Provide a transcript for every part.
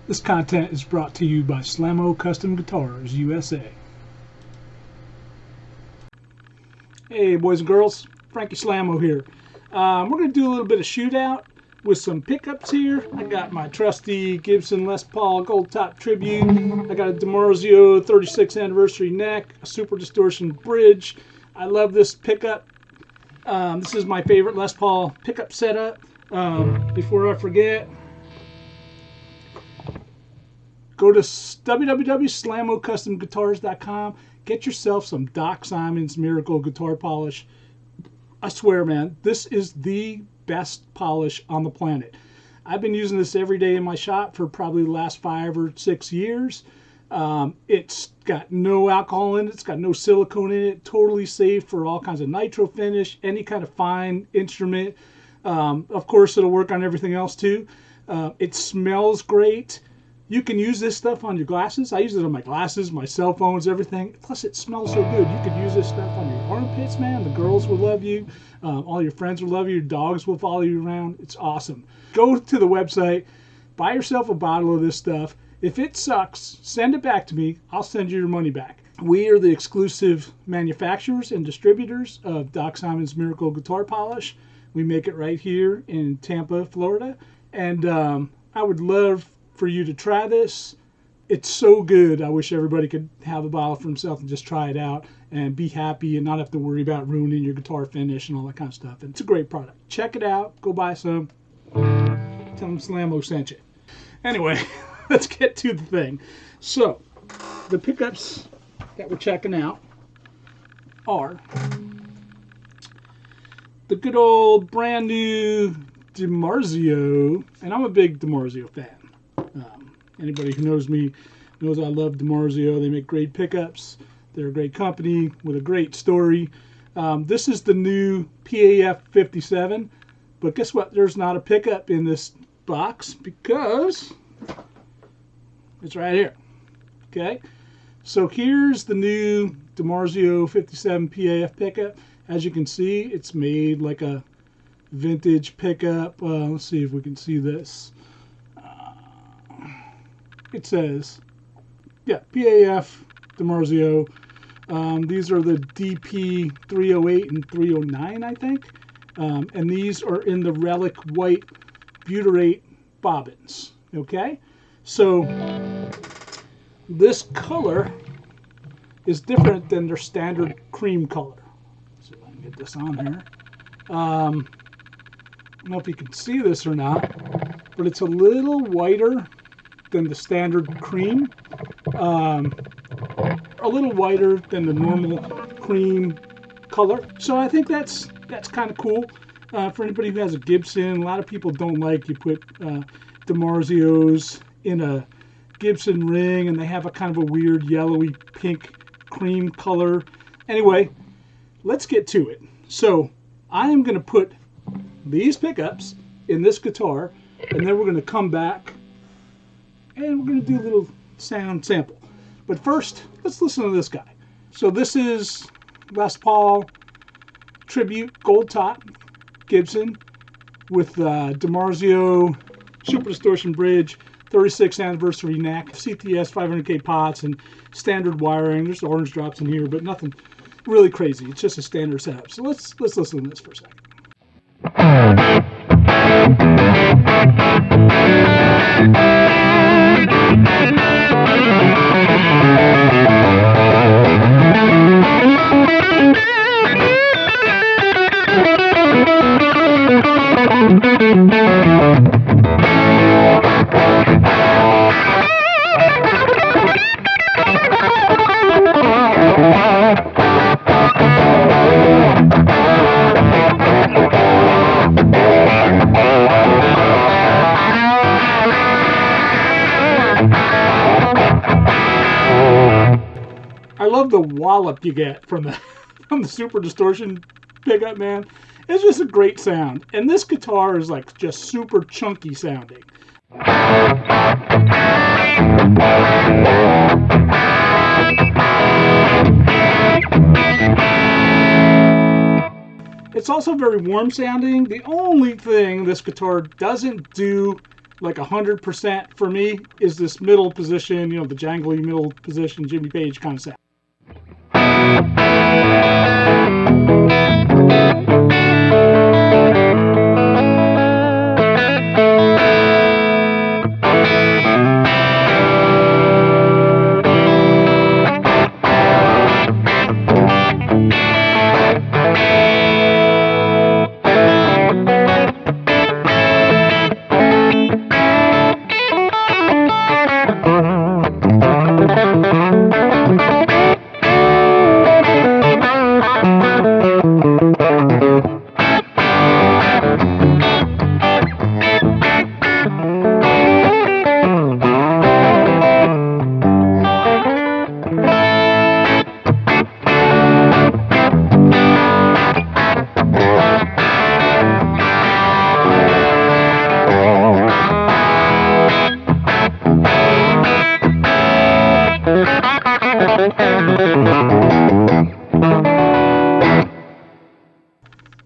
This content is brought to you by Slamo Custom Guitars USA. Hey boys and girls, Frankie Slamo here. We're going to do a little bit of shootout with some pickups here. I got my trusty Gibson Les Paul Gold Top Tribute. I got a DiMarzio 36th anniversary neck, a Super Distortion bridge. I love this pickup. This is my favorite Les Paul pickup setup. Before I forget, go to www.slamocustomguitars.com. Get yourself some Doc Simon's Miracle Guitar Polish. I swear, man, this is the best polish on the planet. I've been using this every day in my shop for probably the last 5 or 6 years. It's got no alcohol in it. It's got no silicone in it. Totally safe for all kinds of nitro finish, any kind of fine instrument. Of course, it'll work on everything else too. It smells great. You can use this stuff on your glasses. I use it on my glasses, my cell phones, everything. Plus, it smells so good. You could use this stuff on your armpits, man. The girls will love you. All your friends will love you. Your dogs will follow you around. It's awesome. Go to the website, buy yourself a bottle of this stuff. If it sucks, send it back to me. I'll send you your money back. We are the exclusive manufacturers and distributors of Doc Simon's Miracle Guitar Polish. We make it right here in Tampa, Florida. And I would love for you to try this. It's so good. I wish everybody could have a bottle for himself and just try it out and be happy and not have to worry about ruining your guitar finish and all that kind of stuff. And it's a great product. Check it out. Go buy some. Tell them Slamo sent you. Anyway, let's get to the thing. So, the pickups that we're checking out are the good old brand new DiMarzio, and I'm a big DiMarzio fan. Anybody who knows me knows I love DiMarzio. They make great pickups. They're a great company with a great story. This is the new PAF 57, but guess what? There's not a pickup in this box because it's right here. Okay, so here's the new DiMarzio 57 PAF pickup. As you can see, it's made like a vintage pickup. Let's see if we can see this. It says, yeah, PAF DiMarzio. These are the DP 308 and 309, I think. And these are in the relic white butyrate bobbins. Okay? So this color is different than their standard cream color. Let's see if I can get this on here. I don't know if you can see this or not, but it's a little whiter than the standard cream, a little whiter than the normal cream color. So I think that's kind of cool for anybody who has a Gibson. A lot of people don't like you put DiMarzios in a Gibson ring, and they have a kind of a weird yellowy pink cream color. Anyway, let's get to it. So I am going to put these pickups in this guitar, and then we're going to come back and we're going to do a little sound sample. But first, let's listen to this guy. So this is Les Paul Tribute Gold Top Gibson with DiMarzio Super Distortion Bridge, 36th anniversary neck, CTS 500K pots, and standard wiring. There's orange drops in here, but nothing really crazy. It's just a standard setup. So let's listen to this for a second. I love the wallop you get from the Super Distortion pickup, man. It's just a great sound. And this guitar is like just super chunky sounding. It's also very warm sounding. The only thing this guitar doesn't do like 100% for me is this middle position, the jangly middle position, Jimmy Page kind of sound.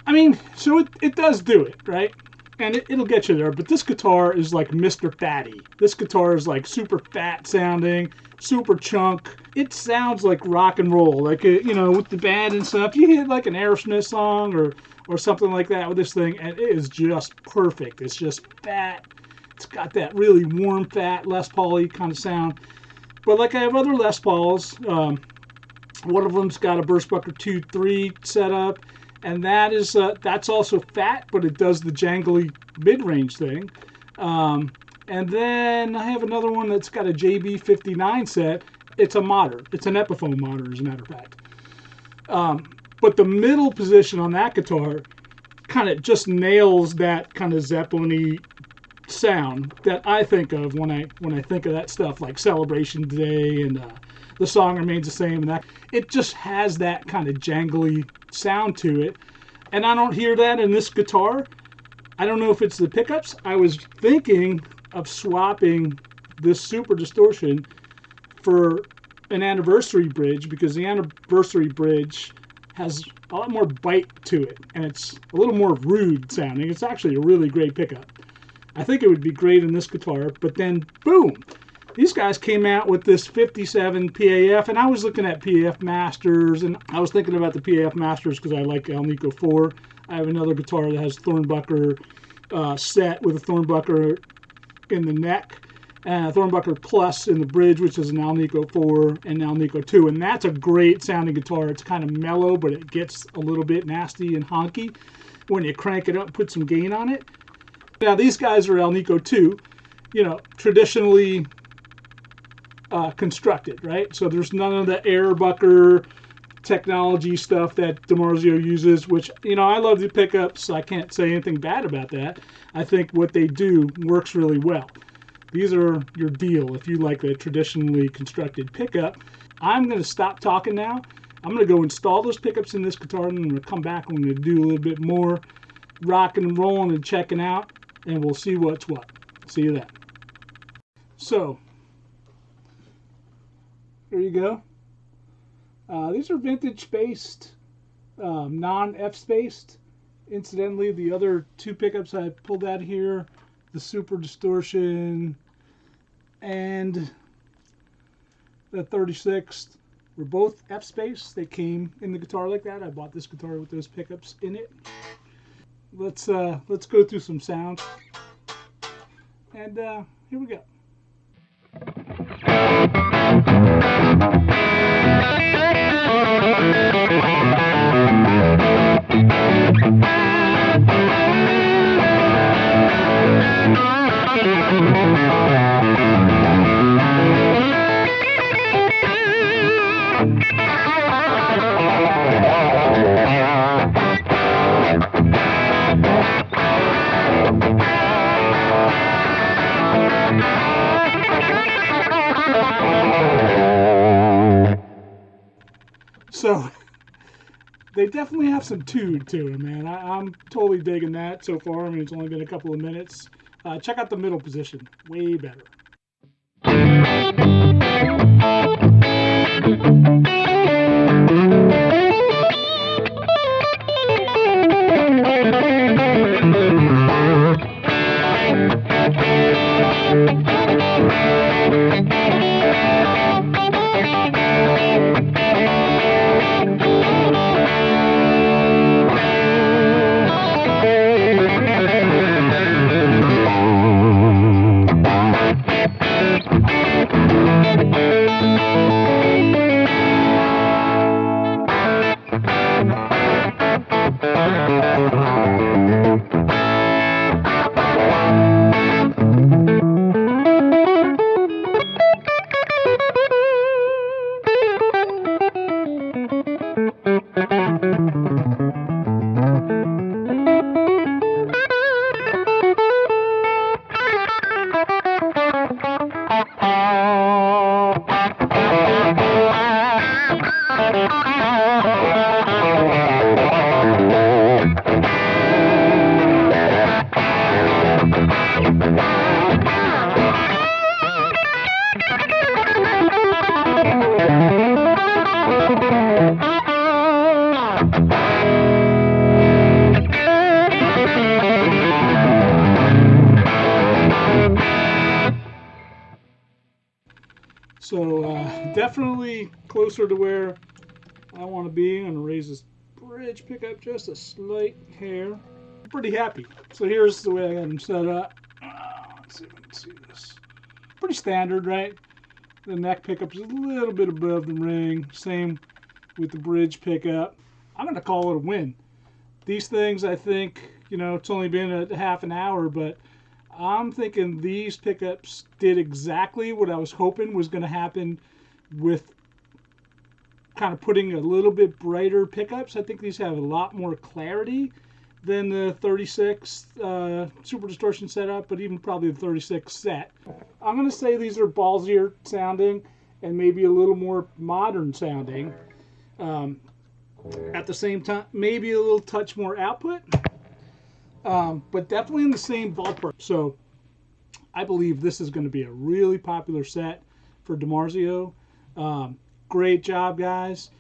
I mean, so it does do it, right? And it'll get you there, but this guitar is like Mr. Fatty. This guitar is like super fat sounding, super chunk. It sounds like rock and roll, like, with the band and stuff. You hit like an Aerosmith song or something like that with this thing, and it is just perfect. It's just fat. It's got that really warm, fat Les Paul-y kind of sound. But like I have other Les Pauls, one of them's got a Burstbucker 2.3 setup, and that's also fat, but it does the jangly mid-range thing. And then I have another one that's got a JB59 set. It's a modder. It's an Epiphone modder, as a matter of fact. But the middle position on that guitar kind of just nails that kind of Zeppelin-y sound that I think of when I think of that stuff, like Celebration Day and The Song Remains the Same, and that it just has that kind of jangly sound to it, and I don't hear that in this guitar. I don't know if it's the pickups. I was thinking of swapping this Super Distortion for an anniversary bridge, because the anniversary bridge has a lot more bite to it, and it's a little more rude sounding. It's actually a really great pickup. I think it would be great in this guitar, but then boom, these guys came out with this 57 PAF, and I was looking at PAF Masters, and I was thinking about the PAF Masters because I like Alnico 4. I have another guitar that has Thornbucker set with a Thornbucker in the neck, and a Thornbucker Plus in the bridge, which is an Alnico 4 and Alnico 2, and that's a great sounding guitar. It's kind of mellow, but it gets a little bit nasty and honky when you crank it up, put some gain on it. Now these guys are Alnico 2, traditionally constructed, right? So there's none of the airbucker technology stuff that DiMarzio uses, which, I love the pickups. I can't say anything bad about that. I think what they do works really well. These are your deal if you like a traditionally constructed pickup. I'm going to stop talking now. I'm going to go install those pickups in this guitar, and I'm going to come back and I'm going to do a little bit more rocking and rolling and checking out, and we'll see what's what. See you then. So, here you go. These are vintage spaced, non-F spaced. Incidentally, the other two pickups I pulled out here, the Super Distortion and the 36th, were both F spaced. They came in the guitar like that. I bought this guitar with those pickups in it. Let's go through some sounds, and here we go. So they definitely have some tune to them, man. I'm totally digging that so far. I mean, it's only been a couple of minutes. Check out the middle position. Way better. So definitely closer to where I want to be. I'm going to raise this bridge pickup just a slight hair. I'm pretty happy. So here's the way I got them set up. Let's see if I can see this. Pretty standard, right? The neck pickup is a little bit above the ring. Same with the bridge pickup. I'm going to call it a win. These things, I think, you know, it's only been a half an hour, but I'm thinking these pickups did exactly what I was hoping was going to happen with kind of putting a little bit brighter pickups. I think these have a lot more clarity than the 36 Super Distortion setup, but even probably the 36 set. I'm going to say these are ballsier sounding and maybe a little more modern sounding. At the same time, maybe a little touch more output. But definitely in the same ballpark. So I believe this is going to be a really popular set for DiMarzio. Great job, guys.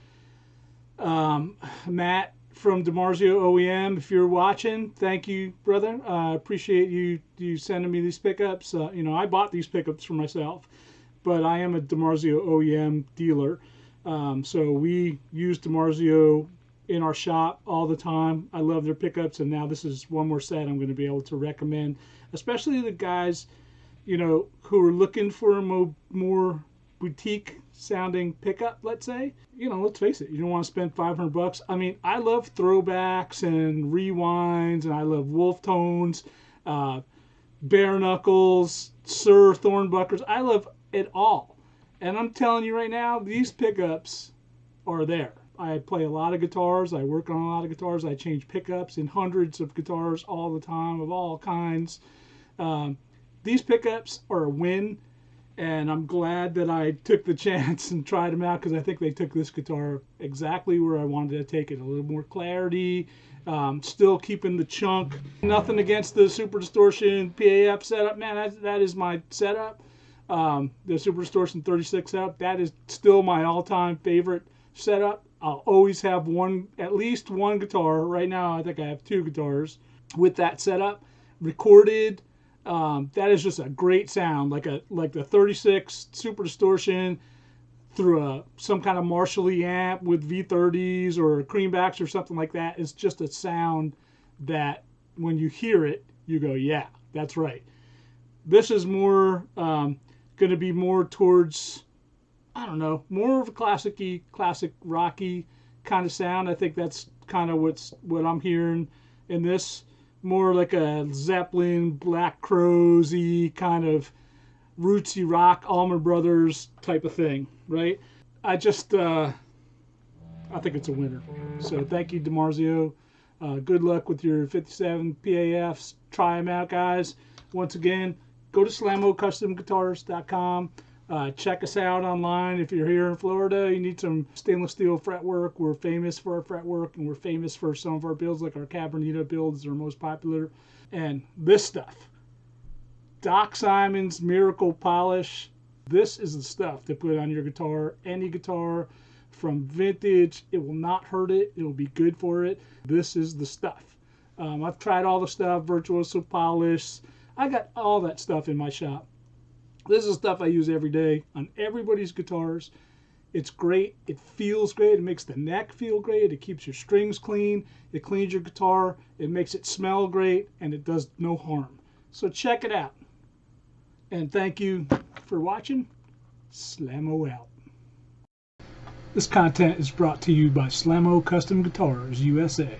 Matt from DiMarzio OEM, if you're watching, thank you, brother. I appreciate you sending me these pickups. You know, I bought these pickups for myself, but I am a DiMarzio OEM dealer. So we use DiMarzio in our shop all the time. I love their pickups, and now this is one more set I'm going to be able to recommend, especially the guys, you know, who are looking for a more boutique sounding pickup, let's say. You know, let's face it, you don't want to spend $500. I mean, I love throwbacks and rewinds, and I love wolf tones, bare knuckles, Sir Thornbuckers. I love it all. And I'm telling you right now, these pickups are there. I play a lot of guitars. I work on a lot of guitars. I change pickups in hundreds of guitars all the time of all kinds. These pickups are a win, and I'm glad that I took the chance and tried them out, because I think they took this guitar exactly where I wanted to take it. A little more clarity, still keeping the chunk. Nothing against the Super Distortion PAF setup. Man, that is my setup. The Super Distortion 36 setup, that is still my all-time favorite setup. I'll always have at least one guitar. Right now, I think I have two guitars with that setup recorded. That is just a great sound, like the 36 Super Distortion through some kind of Marshall amp with V30s or creambacks or something like that. It's just a sound that when you hear it, you go, yeah, that's right. This is more going to be more towards, I don't know, more of a classic rocky kind of sound. I think that's kind of what I'm hearing in this. More like a Zeppelin, Black Crowes-y kind of rootsy rock, Allman Brothers type of thing, right? I just, I think it's a winner. So thank you, DiMarzio. Good luck with your 57 PAFs. Try them out, guys. Once again, go to SlamoCustomGuitars.com. Check us out online. If you're here in Florida, you need some stainless steel fretwork. We're famous for our fretwork, and we're famous for some of our builds, like our Cabernita builds are most popular. And this stuff, Doc Simon's Miracle Polish, this is the stuff to put on your guitar. Any guitar from vintage, it will not hurt it. It will be good for it. This is the stuff. I've tried all the stuff, Virtuoso Polish. I got all that stuff in my shop. This is stuff I use every day on everybody's guitars. It's great. It feels great. It makes the neck feel great. It keeps your strings clean. It cleans your guitar. It makes it smell great, and it does no harm. So check it out. And thank you for watching. Slamo out. This content is brought to you by Slamo Custom Guitars USA.